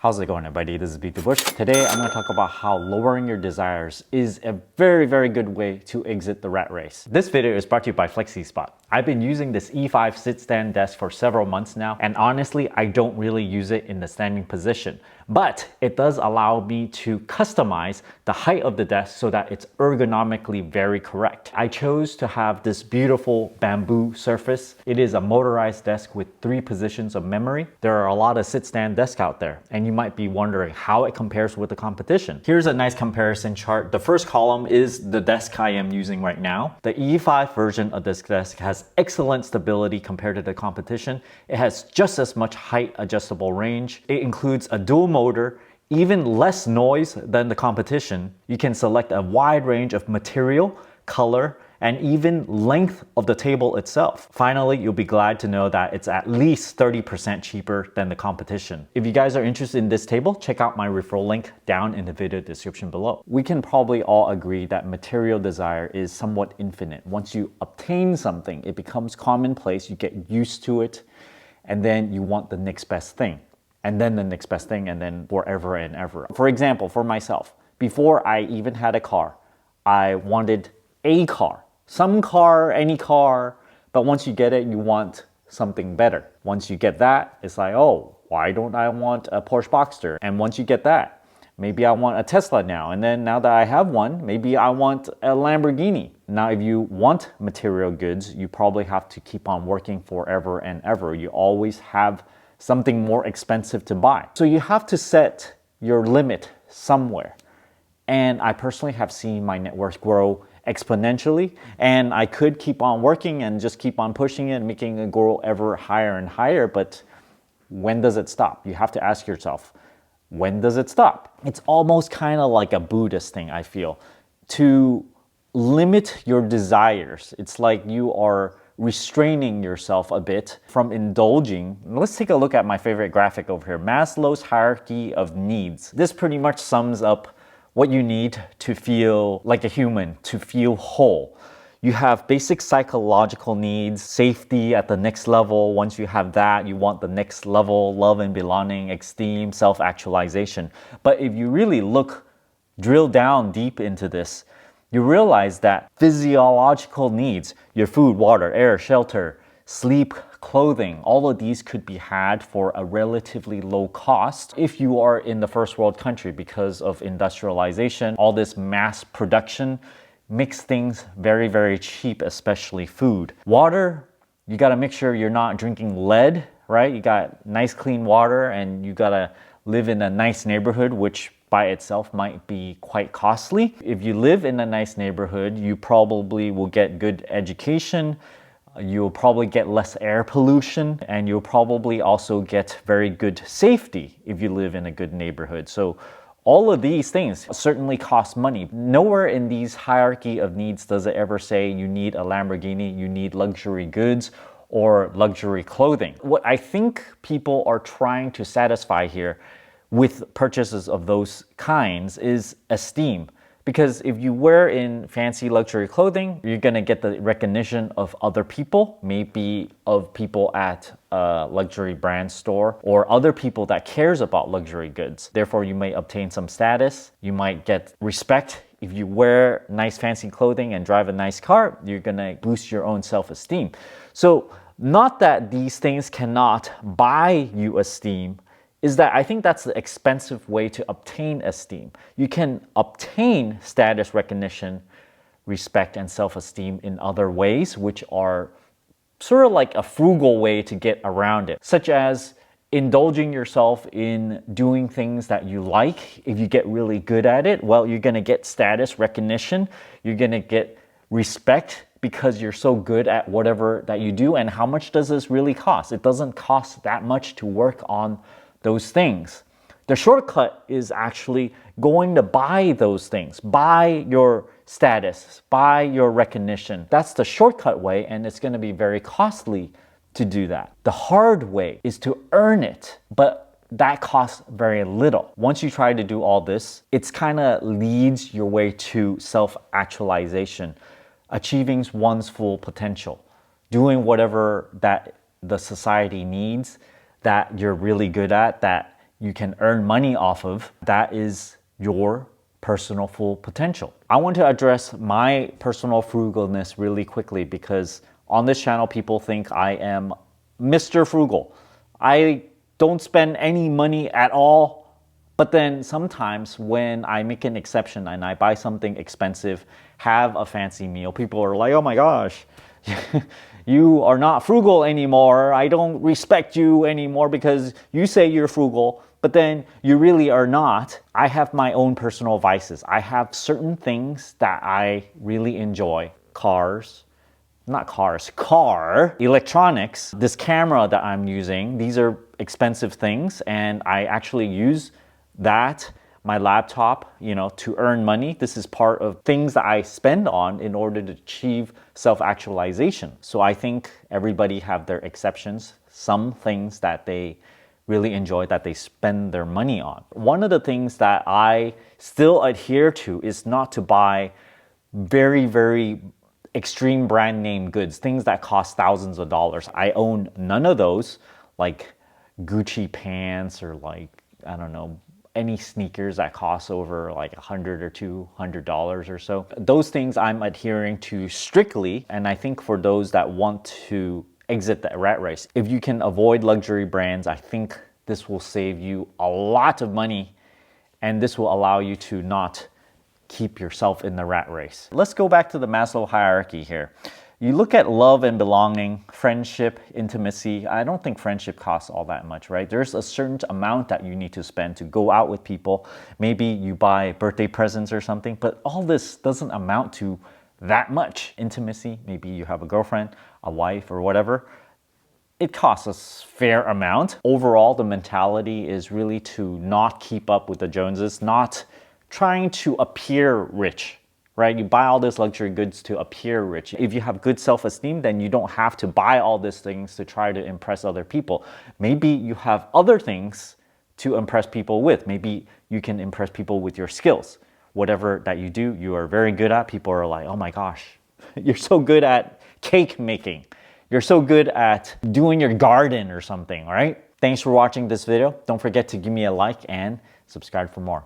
How's it going, everybody? This is BeatTheBush. Today I'm going to talk about how lowering your desires is a very good way to exit the rat race. This video is brought to you by FlexiSpot. I've been using this E5 sit-stand desk for several months now, and honestly, I don't really use it in the standing position. But it does allow me to customize the height of the desk so that it's ergonomically very correct. I chose to have this beautiful bamboo surface. It is a motorized desk with 3 positions of memory. There are a lot of sit-stand desks out there, and you might be wondering how it compares with the competition. Here's a nice comparison chart. The first column is the desk I am using right now. The E5 version of this desk has excellent stability compared to the competition. It has just as much height adjustable range. It includes a dual motor, even less noise than the competition. You can select a wide range of material, color, and even length of the table itself. Finally, you'll be glad to know that it's at least 30% cheaper than the competition. If you guys are interested in this table, check out my referral link down in the video description below. We can probably all agree that material desire is somewhat infinite. Once you obtain something, it becomes commonplace, you get used to it, and then you want the next best thing, and then the next best thing, and then forever and ever. For example, for myself, before I even had a car, I wanted a car. Some car, any car, but once you get it, you want something better. Once you get that, it's like, oh, why don't I want a Porsche Boxster? And once you get that, maybe I want a Tesla now. And then now that I have one, maybe I want a Lamborghini. Now, if you want material goods, you probably have to keep on working forever and ever. You always have something more expensive to buy. So you have to set your limit somewhere. And I personally have seen my net worth grow exponentially, and I could keep on working and just keep on pushing it and making it grow ever higher and higher, but when does it stop? You have to ask yourself, when does it stop? It's almost kind of like a Buddhist thing, I feel. To limit your desires, it's like you are restraining yourself a bit from indulging. Let's take a look at my favorite graphic over here, Maslow's hierarchy of needs. This pretty much sums up what you need to feel like a human, to feel whole. You have basic psychological needs, safety at the next level. Once you have that, you want the next level, love and belonging, esteem, self-actualization. But if you really drill down deep into this, you realize that physiological needs, your food, water, air, shelter, sleep, clothing, all of these could be had for a relatively low cost if you are in the first world country. Because of industrialization, all this mass production makes things very cheap, especially food. Water, you gotta make sure you're not drinking lead, right? You got nice clean water, and you gotta live in a nice neighborhood, which by itself might be quite costly. If you live in a nice neighborhood, you probably will get good education, you'll probably get less air pollution, and you'll probably also get very good safety if you live in a good neighborhood. So all of these things certainly cost money. Nowhere in these hierarchy of needs does it ever say you need a Lamborghini, you need luxury goods, or luxury clothing. What I think people are trying to satisfy here with purchases of those kinds is esteem. Because if you wear in fancy luxury clothing, you're gonna get the recognition of other people, maybe of people at a luxury brand store or other people that cares about luxury goods. Therefore, you may obtain some status, you might get respect. If you wear nice fancy clothing and drive a nice car, you're gonna boost your own self-esteem. So, not that these things cannot buy you esteem, is that I think that's the expensive way to obtain esteem. You can obtain status, recognition, respect, and self-esteem in other ways, which are sort of like a frugal way to get around it, such as indulging yourself in doing things that you like. If you get really good at it, well, you're gonna get status, recognition, you're gonna get respect because you're so good at whatever that you do. And how much does this really cost? It doesn't cost that much to work on those things. The shortcut is actually going to buy those things, buy your status, buy your recognition. That's the shortcut way, and it's going to be very costly to do that. The hard way is to earn it, but that costs very little. Once you try to do all this, it's kind of leads your way to self-actualization, achieving one's full potential, doing whatever that the society needs, that you're really good at, that you can earn money off of, that is your personal full potential. I want to address my personal frugalness really quickly because on this channel, people think I am Mr. Frugal. I don't spend any money at all. But then sometimes when I make an exception and I buy something expensive, have a fancy meal, people are like, oh my gosh, you are not frugal anymore. I don't respect you anymore because you say you're frugal, but then you really are not. I have my own personal vices. I have certain things that I really enjoy. Car, electronics, this camera that I'm using, these are expensive things and I actually use that, my laptop, to earn money. This is part of things that I spend on in order to achieve self-actualization. So I think everybody have their exceptions, some things that they really enjoy that they spend their money on. One of the things that I still adhere to is not to buy very, very extreme brand name goods, things that cost thousands of dollars. I own none of those, like Gucci pants or I don't know, any sneakers that cost over like $100 or $200 or so. Those things I'm adhering to strictly, and I think for those that want to exit the rat race, if you can avoid luxury brands, I think this will save you a lot of money and this will allow you to not keep yourself in the rat race. Let's go back to the Maslow hierarchy here. You look at love and belonging, friendship, intimacy. I don't think friendship costs all that much, right? There's a certain amount that you need to spend to go out with people. Maybe you buy birthday presents or something, but all this doesn't amount to that much. Intimacy, maybe you have a girlfriend, a wife, or whatever. It costs a fair amount. Overall, the mentality is really to not keep up with the Joneses, not trying to appear rich. Right? You buy all these luxury goods to appear rich. If you have good self-esteem, then you don't have to buy all these things to try to impress other people. Maybe you have other things to impress people with. Maybe you can impress people with your skills. Whatever that you do, you are very good at. People are like, oh my gosh, you're so good at cake making. You're so good at doing your garden or something, all right? Thanks for watching this video. Don't forget to give me a like and subscribe for more.